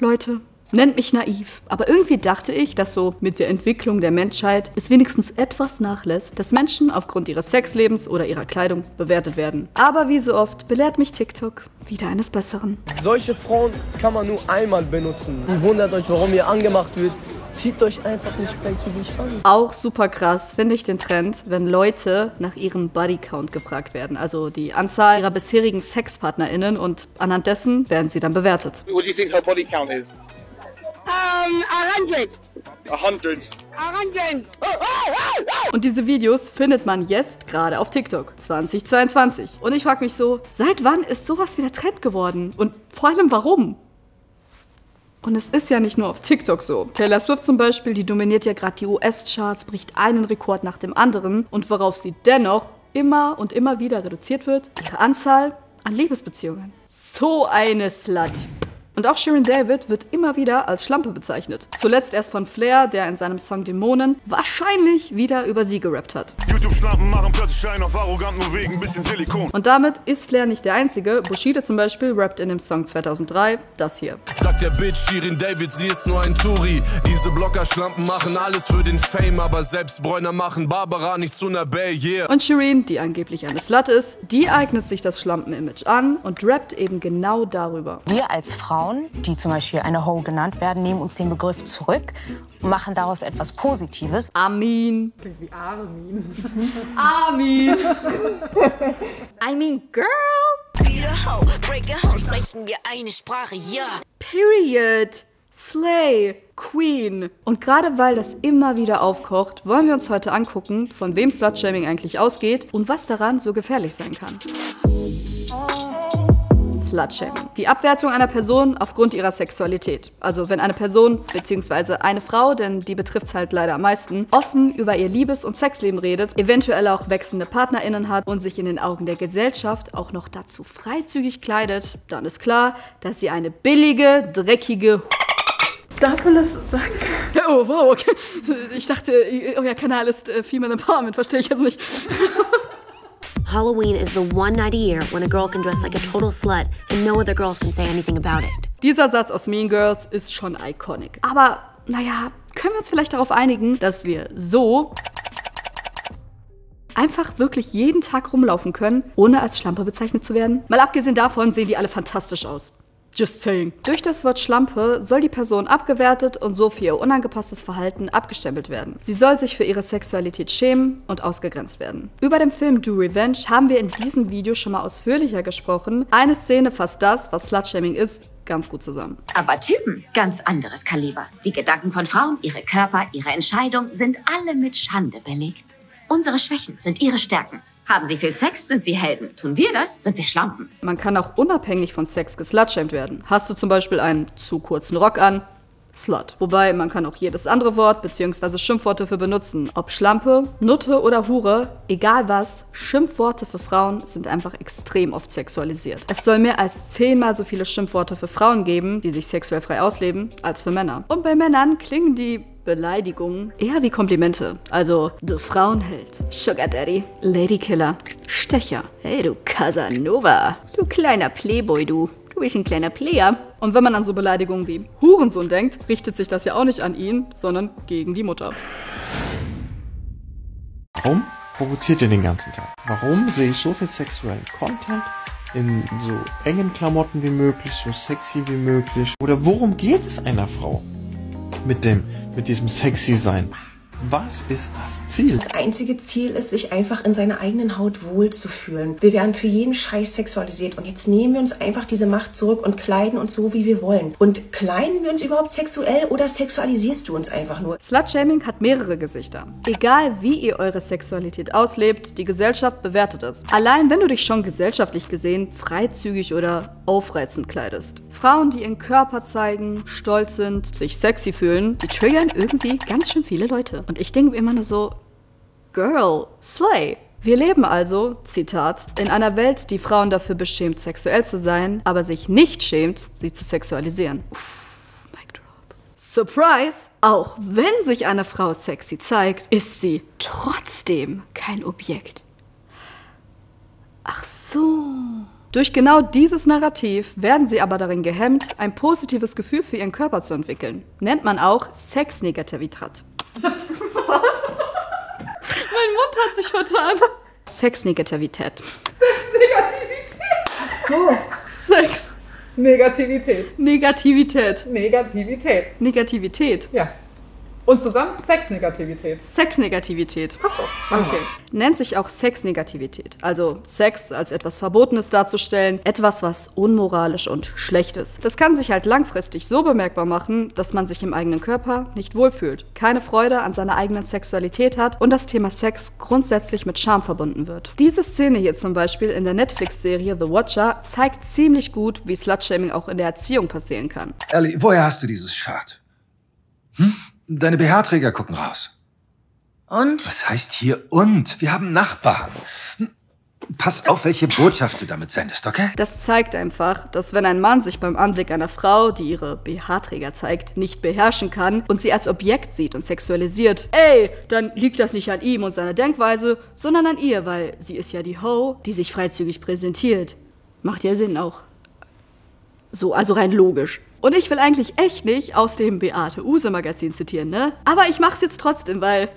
Leute, nennt mich naiv, aber irgendwie dachte ich, dass so mit der Entwicklung der Menschheit es wenigstens etwas nachlässt, dass Menschen aufgrund ihres Sexlebens oder ihrer Kleidung bewertet werden. Aber wie so oft belehrt mich TikTok wieder eines Besseren. Solche Frauen kann man nur einmal benutzen. Ihr wundert euch, warum ihr angemacht wird. Zieht euch einfach nicht freizügig an. Auch super krass finde ich den Trend, wenn Leute nach ihrem Bodycount gefragt werden. Also die Anzahl ihrer bisherigen SexpartnerInnen und anhand dessen werden sie dann bewertet. What do you think her body count is? 100. 100. 100. Und diese Videos findet man jetzt gerade auf TikTok 2022. Und ich frage mich so, seit wann ist sowas wieder Trend geworden? Und vor allem warum? Und es ist ja nicht nur auf TikTok so. Taylor Swift zum Beispiel, die dominiert ja gerade die US-Charts, bricht einen Rekord nach dem anderen. Und worauf sie dennoch immer und immer wieder reduziert wird, ihre Anzahl an Liebesbeziehungen. So eine Slut. Und auch Shirin David wird immer wieder als Schlampe bezeichnet. Zuletzt erst von Flair, der in seinem Song Dämonen wahrscheinlich wieder über sie gerappt hat. YouTube-Schlampen machen plötzlich einen auf arrogant, nur wegen ein bisschen Silikon. Und damit ist Flair nicht der Einzige. Bushido zum Beispiel rappt in dem Song 2003 das hier. Sagt der Bitch Shirin David, sie ist nur ein Touri. Diese Blocker-Schlampen machen alles für den Fame, aber selbst Bräuner machen Barbara nicht zu einer Bay, yeah. Und Shirin, die angeblich eine Slut ist, die eignet sich das Schlampen-Image an und rappt eben genau darüber. Wir als Frauen, die zum Beispiel eine Hoe genannt werden, nehmen uns den Begriff zurück und machen daraus etwas Positives. Armin. Wie Armin. Armin. I mean, girl. Sprechen wir eine Sprache, ja. Period. Slay. Queen. Und gerade weil das immer wieder aufkocht, wollen wir uns heute angucken, von wem Slutshaming eigentlich ausgeht und was daran so gefährlich sein kann. Slutshaming. Die Abwertung einer Person aufgrund ihrer Sexualität. Also wenn eine Person, beziehungsweise eine Frau, denn die betrifft es halt leider am meisten, offen über ihr Liebes- und Sexleben redet, eventuell auch wechselnde PartnerInnen hat und sich in den Augen der Gesellschaft auch noch dazu freizügig kleidet, dann ist klar, dass sie eine billige, dreckige Darf man das sagen? Oh, wow, okay. Ich dachte, euer Kanal ist Female Empowerment, verstehe ich jetzt nicht. Halloween is the one night a year when a girl can dress like a total slut and no other girls can say anything about it. Dieser Satz aus Mean Girls ist schon iconic. Aber, naja, können wir uns vielleicht darauf einigen, dass wir so einfach wirklich jeden Tag rumlaufen können, ohne als Schlampe bezeichnet zu werden? Mal abgesehen davon sehen die alle fantastisch aus. Just saying. Durch das Wort Schlampe soll die Person abgewertet und so für ihr unangepasstes Verhalten abgestempelt werden. Sie soll sich für ihre Sexualität schämen und ausgegrenzt werden. Über den Film Do Revenge haben wir in diesem Video schon mal ausführlicher gesprochen. Eine Szene fasst das, was Slutshaming ist, ganz gut zusammen. Aber Typen, ganz anderes Kaliber. Die Gedanken von Frauen, ihre Körper, ihre Entscheidungen sind alle mit Schande belegt. Unsere Schwächen sind ihre Stärken. Haben sie viel Sex, sind sie Helden. Tun wir das, sind wir Schlampen. Man kann auch unabhängig von Sex geslutshamed werden. Hast du zum Beispiel einen zu kurzen Rock an? Slut. Wobei, man kann auch jedes andere Wort bzw. Schimpfwort dafür benutzen. Ob Schlampe, Nutte oder Hure, egal was, Schimpfworte für Frauen sind einfach extrem oft sexualisiert. Es soll mehr als 10-mal so viele Schimpfworte für Frauen geben, die sich sexuell frei ausleben, als für Männer. Und bei Männern klingen die Beleidigungen eher wie Komplimente. Also, du Frauenheld, Sugar Daddy, Ladykiller, Stecher, hey du Casanova, du kleiner Playboy, du bist ein kleiner Player. Und wenn man an so Beleidigungen wie Hurensohn denkt, richtet sich das ja auch nicht an ihn, sondern gegen die Mutter. Warum provoziert ihr den ganzen Tag? Warum sehe ich so viel sexuellen Content in so engen Klamotten wie möglich, so sexy wie möglich? Oder worum geht es einer Frau mit diesem sexy sein? Was ist das Ziel? Das einzige Ziel ist, sich einfach in seiner eigenen Haut wohlzufühlen. Wir werden für jeden Scheiß sexualisiert und jetzt nehmen wir uns einfach diese Macht zurück und kleiden uns so, wie wir wollen. Und kleiden wir uns überhaupt sexuell oder sexualisierst du uns einfach nur? Slutshaming hat mehrere Gesichter. Egal wie ihr eure Sexualität auslebt, die Gesellschaft bewertet es. Allein wenn du dich schon gesellschaftlich gesehen freizügig oder aufreizend kleidest. Frauen, die ihren Körper zeigen, stolz sind, sich sexy fühlen, die triggern irgendwie ganz schön viele Leute. Und ich denke mir immer nur so, Girl, slay. Wir leben also, Zitat, in einer Welt, die Frauen dafür beschämt, sexuell zu sein, aber sich nicht schämt, sie zu sexualisieren. Uff, mic drop. Surprise! Auch wenn sich eine Frau sexy zeigt, ist sie trotzdem kein Objekt. Ach so. Durch genau dieses Narrativ werden sie aber darin gehemmt, ein positives Gefühl für ihren Körper zu entwickeln. Nennt man auch Sexnegativität. Mein Mund hat sich vertan. Sexnegativität. So. Sex. Negativität. Negativität. Negativität. Negativität. Ja. Und zusammen Sexnegativität. Sexnegativität. Okay. Nennt sich auch Sexnegativität. Also Sex als etwas Verbotenes darzustellen, etwas, was unmoralisch und schlecht ist. Das kann sich halt langfristig so bemerkbar machen, dass man sich im eigenen Körper nicht wohlfühlt, keine Freude an seiner eigenen Sexualität hat und das Thema Sex grundsätzlich mit Scham verbunden wird. Diese Szene hier zum Beispiel in der Netflix-Serie The Watcher zeigt ziemlich gut, wie Slutshaming auch in der Erziehung passieren kann. Ellie, woher hast du dieses Shirt? Deine BH-Träger gucken raus. Und? Was heißt hier und? Wir haben Nachbarn. Pass auf, welche Botschaft du damit sendest, okay? Das zeigt einfach, dass wenn ein Mann sich beim Anblick einer Frau, die ihre BH-Träger zeigt, nicht beherrschen kann und sie als Objekt sieht und sexualisiert, dann liegt das nicht an ihm und seiner Denkweise, sondern an ihr, weil sie ist ja die Ho, die sich freizügig präsentiert. Macht ja Sinn auch. So, also rein logisch. Und ich will eigentlich echt nicht aus dem Beate Uhse Magazin zitieren, ne? Aber ich mach's jetzt trotzdem, weil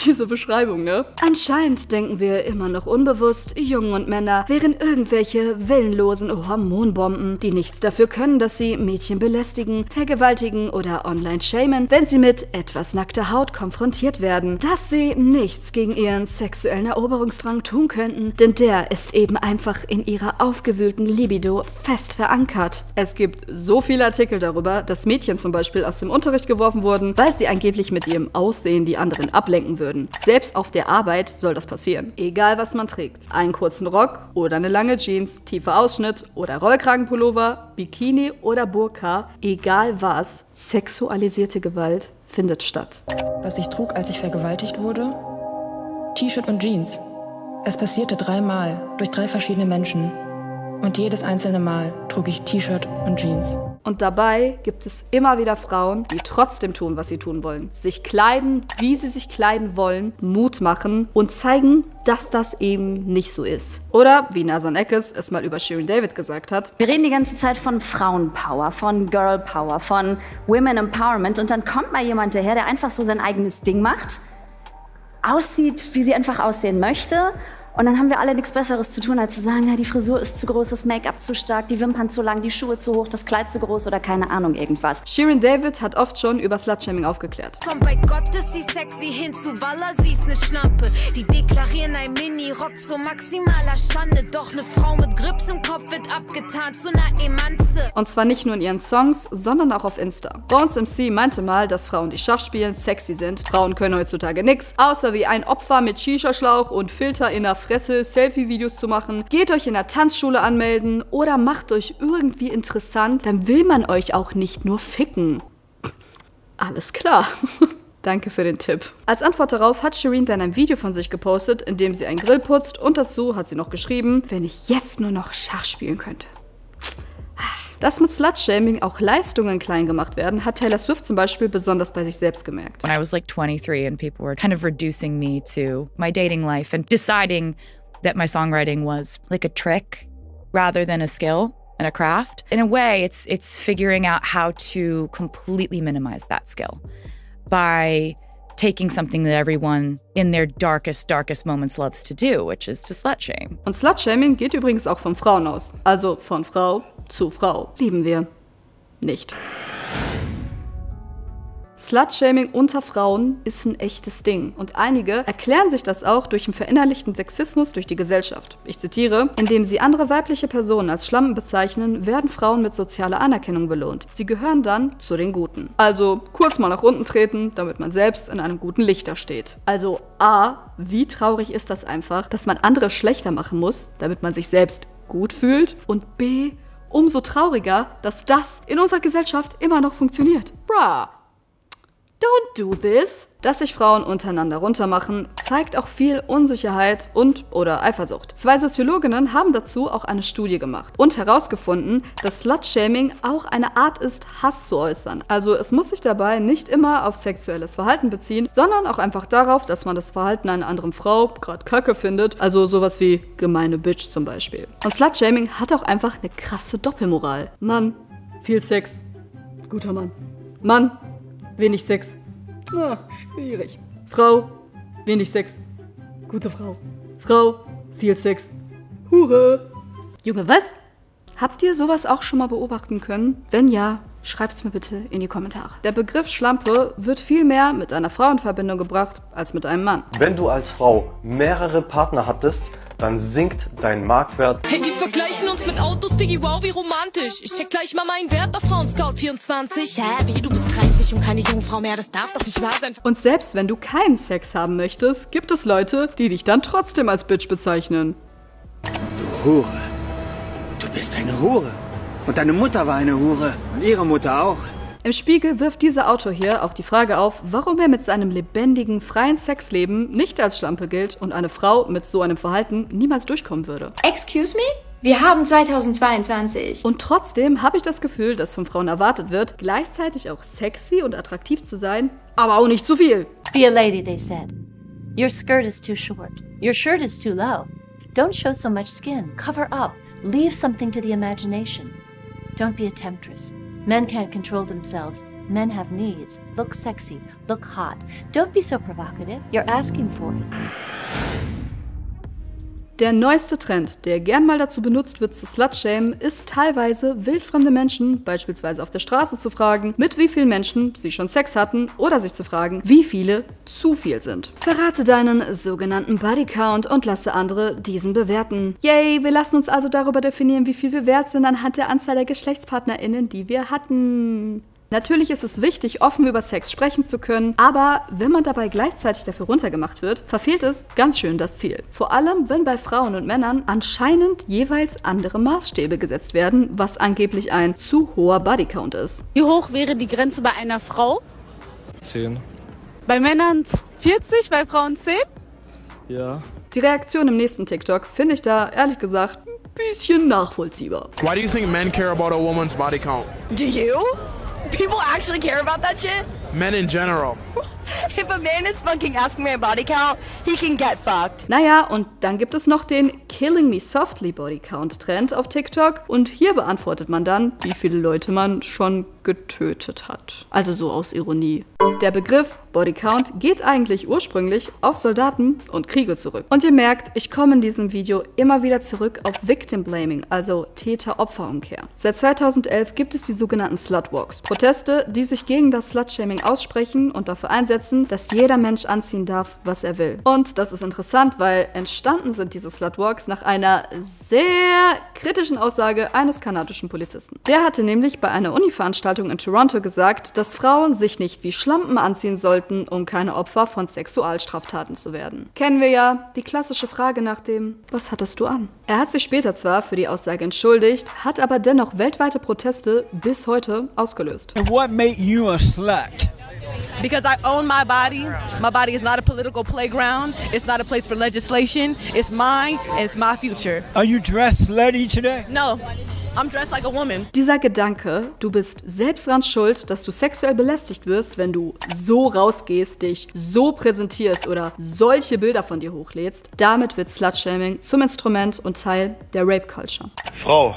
diese Beschreibung, ne? Anscheinend denken wir immer noch unbewusst, Jungen und Männer wären irgendwelche willenlosen Hormonbomben, die nichts dafür können, dass sie Mädchen belästigen, vergewaltigen oder online shamen, wenn sie mit etwas nackter Haut konfrontiert werden, dass sie nichts gegen ihren sexuellen Eroberungsdrang tun könnten, denn der ist eben einfach in ihrer aufgewühlten Libido fest verankert. Es gibt so viele Artikel darüber, dass Mädchen zum Beispiel aus dem Unterricht geworfen wurden, weil sie angeblich mit ihrem Aussehen die anderen ablenken würden. Selbst auf der Arbeit soll das passieren. Egal, was man trägt. Einen kurzen Rock oder eine lange Jeans, tiefer Ausschnitt oder Rollkragenpullover, Bikini oder Burka, egal was, sexualisierte Gewalt findet statt. Was ich trug, als ich vergewaltigt wurde? T-Shirt und Jeans. Es passierte 3 Mal durch 3 verschiedene Menschen. Und jedes einzelne Mal trug ich T-Shirt und Jeans. Und dabei gibt es immer wieder Frauen, die trotzdem tun, was sie tun wollen. Sich kleiden, wie sie sich kleiden wollen, Mut machen und zeigen, dass das eben nicht so ist. Oder, wie Nasan Eckes es mal über Shirin David gesagt hat: Wir reden die ganze Zeit von Frauenpower, von Girl Power, von Women Empowerment und dann kommt mal jemand daher, der einfach so sein eigenes Ding macht, aussieht, wie sie einfach aussehen möchte. Und dann haben wir alle nichts Besseres zu tun, als zu sagen, ja, die Frisur ist zu groß, das Make-up zu stark, die Wimpern zu lang, die Schuhe zu hoch, das Kleid zu groß oder keine Ahnung, irgendwas. Shirin David hat oft schon über Slutshaming aufgeklärt. Komm, bei Gott ist sie sexy, hinzu Walla, sie ist ne Schlampe. Die deklarieren ein Mini-Rock zu maximaler Schande. Doch ne Frau mit Grips im Kopf wird abgetan zu ner Emanze. Und zwar nicht nur in ihren Songs, sondern auch auf Insta. Bones MC meinte mal, dass Frauen, die Schach spielen, sexy sind. Frauen können heutzutage nix, außer wie ein Opfer mit Shisha-Schlauch und Filter in der Fresse Selfie-Videos zu machen. Geht euch in der Tanzschule anmelden oder macht euch irgendwie interessant, dann will man euch auch nicht nur ficken. Alles klar. Danke für den Tipp. Als Antwort darauf hat Shirin dann ein Video von sich gepostet, in dem sie einen Grill putzt und dazu hat sie noch geschrieben, wenn ich jetzt nur noch Schach spielen könnte. Dass mit Slutshaming auch Leistungen klein gemacht werden, hat Taylor Swift zum Beispiel besonders bei sich selbst gemerkt. When I was like 23 and people were kind of reducing me to my dating life and deciding that my songwriting was like a trick rather than a skill and a craft. In a way, it's figuring out how to completely minimize that skill by taking something that everyone in their darkest moments loves to do, which is to slut-shame. Und Slutshaming geht übrigens auch von Frauen aus. Also von Frau zu Frau. Lieben wir nicht. Slutshaming unter Frauen ist ein echtes Ding. Und einige erklären sich das auch durch einen verinnerlichten Sexismus durch die Gesellschaft. Ich zitiere: Indem sie andere weibliche Personen als Schlampen bezeichnen, werden Frauen mit sozialer Anerkennung belohnt. Sie gehören dann zu den Guten. Also kurz mal nach unten treten, damit man selbst in einem guten Licht da steht. Also A, wie traurig ist das einfach, dass man andere schlechter machen muss, damit man sich selbst gut fühlt. Und B, umso trauriger, dass das in unserer Gesellschaft immer noch funktioniert. Bra. Don't do this. Dass sich Frauen untereinander runtermachen, zeigt auch viel Unsicherheit und/oder Eifersucht. 2 Soziologinnen haben dazu auch eine Studie gemacht und herausgefunden, dass Slut-Shaming auch eine Art ist, Hass zu äußern. Also es muss sich dabei nicht immer auf sexuelles Verhalten beziehen, sondern auch einfach darauf, dass man das Verhalten einer anderen Frau gerade kacke findet. Also sowas wie gemeine Bitch zum Beispiel. Und Slut-Shaming hat auch einfach eine krasse Doppelmoral. Mann, viel Sex. Guter Mann. Mann, wenig Sex. Na, schwierig. Frau, wenig Sex. Gute Frau. Frau, viel Sex. Hure. Junge, was? Habt ihr sowas auch schon mal beobachten können? Wenn ja, schreibt's mir bitte in die Kommentare. Der Begriff Schlampe wird viel mehr mit einer Frau in Verbindung gebracht als mit einem Mann. Wenn du als Frau mehrere Partner hattest, dann sinkt dein Marktwert. Hey, die vergleichen uns mit Autos, Diggi, wow, wie romantisch. Ich check gleich mal meinen Wert auf Frauenscout 24. Hä, wie, du bist 30 und keine Jungfrau mehr, das darf doch nicht wahr sein. Und selbst wenn du keinen Sex haben möchtest, gibt es Leute, die dich dann trotzdem als Bitch bezeichnen. Du Hure. Du bist eine Hure. Und deine Mutter war eine Hure. Und ihre Mutter auch. Im Spiegel wirft dieser Autor hier auch die Frage auf, warum er mit seinem lebendigen, freien Sexleben nicht als Schlampe gilt und eine Frau mit so einem Verhalten niemals durchkommen würde. Excuse me? Wir haben 2022. Und trotzdem habe ich das Gefühl, dass von Frauen erwartet wird, gleichzeitig auch sexy und attraktiv zu sein, aber auch nicht zu viel. Be a lady, they said. Your skirt is too short. Your shirt is too low. Don't show so much skin. Cover up. Leave something to the imagination. Don't be a temptress. Men can't control themselves. Men have needs. Look sexy. Look hot. Don't be so provocative. You're asking for it. Der neueste Trend, der gern mal dazu benutzt wird zu Slutshamen, ist teilweise wildfremde Menschen, beispielsweise auf der Straße, zu fragen, mit wie vielen Menschen sie schon Sex hatten, oder sich zu fragen, wie viele zu viel sind. Verrate deinen sogenannten Bodycount und lasse andere diesen bewerten. Yay, wir lassen uns also darüber definieren, wie viel wir wert sind anhand der Anzahl der GeschlechtspartnerInnen, die wir hatten. Natürlich ist es wichtig, offen über Sex sprechen zu können, aber wenn man dabei gleichzeitig dafür runtergemacht wird, verfehlt es ganz schön das Ziel. Vor allem, wenn bei Frauen und Männern anscheinend jeweils andere Maßstäbe gesetzt werden, was angeblich ein zu hoher Bodycount ist. Wie hoch wäre die Grenze bei einer Frau? 10. Bei Männern 40, bei Frauen 10? Ja. Die Reaktion im nächsten TikTok finde ich da, ehrlich gesagt, ein bisschen nachvollziehbar. Why do you think men care about a woman's body count? Do you? People actually care about that shit? Men in general. If a man is fucking asking me a body count, he can get fucked. Naja, und dann gibt es noch den Killing Me Softly Body Count Trend auf TikTok. Und hier beantwortet man dann, wie viele Leute man schon getötet hat. Also so aus Ironie. Der Begriff Body Count geht eigentlich ursprünglich auf Soldaten und Kriege zurück. Und ihr merkt, ich komme in diesem Video immer wieder zurück auf Victim Blaming, also Täter-Opfer-Umkehr. Seit 2011 gibt es die sogenannten Slutwalks. Proteste, die sich gegen das Slutshaming aussprechen und dafür einsetzen, dass jeder Mensch anziehen darf, was er will. Und das ist interessant, weil entstanden sind diese Slutwalks nach einer sehr kritischen Aussage eines kanadischen Polizisten. Der hatte nämlich bei einer Uni-Veranstaltung in Toronto gesagt, dass Frauen sich nicht wie Schlampen anziehen sollten, um keine Opfer von Sexualstraftaten zu werden. Kennen wir ja die klassische Frage nach dem, was hattest du an? Er hat sich später zwar für die Aussage entschuldigt, hat aber dennoch weltweite Proteste bis heute ausgelöst. And what made you a slut? Because I own my body. My body is not a political playground. It's not a place for legislation. It's mine and it's my future. Are you dressed slutty today? No. I'm dressed like a woman. Dieser Gedanke, du bist selbst dran schuld, dass du sexuell belästigt wirst, wenn du so rausgehst, dich so präsentierst oder solche Bilder von dir hochlädst, damit wird Slutshaming zum Instrument und Teil der Rape-Culture. Frau,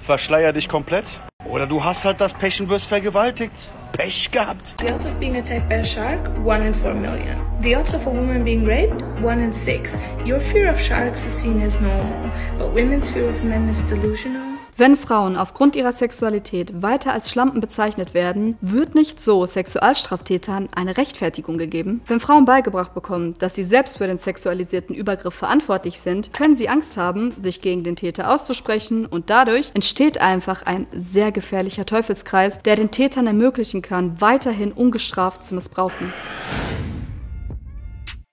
verschleier dich komplett oder du hast halt das Pech und wirst vergewaltigt. Pech gehabt. The odds of being attacked by a shark, 1 in 4 million. The odds of a woman being raped, 1 in 6. Your fear of sharks is seen as normal, but women's fear of men is delusional. Wenn Frauen aufgrund ihrer Sexualität weiter als Schlampen bezeichnet werden, wird nicht so Sexualstraftätern eine Rechtfertigung gegeben. Wenn Frauen beigebracht bekommen, dass sie selbst für den sexualisierten Übergriff verantwortlich sind, können sie Angst haben, sich gegen den Täter auszusprechen und dadurch entsteht einfach ein sehr gefährlicher Teufelskreis, der den Tätern ermöglichen kann, weiterhin ungestraft zu missbrauchen.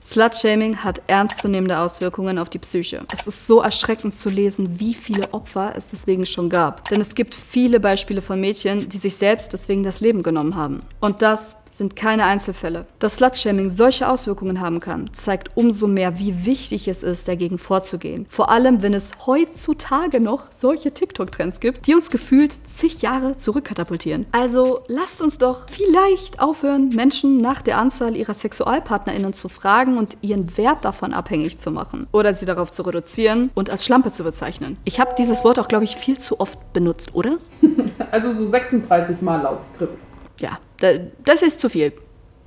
Slutshaming hat ernstzunehmende Auswirkungen auf die Psyche. Es ist so erschreckend zu lesen, wie viele Opfer es deswegen schon gab. Denn es gibt viele Beispiele von Mädchen, die sich selbst deswegen das Leben genommen haben. Und das sind keine Einzelfälle. Dass Slutshaming solche Auswirkungen haben kann, zeigt umso mehr, wie wichtig es ist, dagegen vorzugehen. Vor allem, wenn es heutzutage noch solche TikTok-Trends gibt, die uns gefühlt zig Jahre zurückkatapultieren. Also lasst uns doch vielleicht aufhören, Menschen nach der Anzahl ihrer SexualpartnerInnen zu fragen und ihren Wert davon abhängig zu machen. Oder sie darauf zu reduzieren und als Schlampe zu bezeichnen. Ich habe dieses Wort auch, glaube ich, viel zu oft benutzt, oder? Also so 36 Mal laut Skript. Ja, das ist zu viel.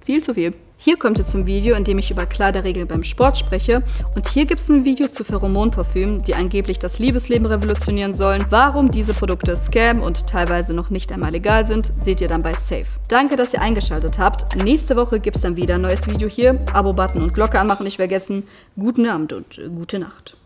Viel zu viel. Hier kommt ihr zum Video, in dem ich über Kleiderregeln beim Sport spreche. Und hier gibt es ein Video zu Pheromonparfümen, die angeblich das Liebesleben revolutionieren sollen. Warum diese Produkte Scam und teilweise noch nicht einmal legal sind, seht ihr dann bei Safe. Danke, dass ihr eingeschaltet habt. Nächste Woche gibt es dann wieder ein neues Video hier. Abo-Button und Glocke anmachen nicht vergessen. Guten Abend und gute Nacht.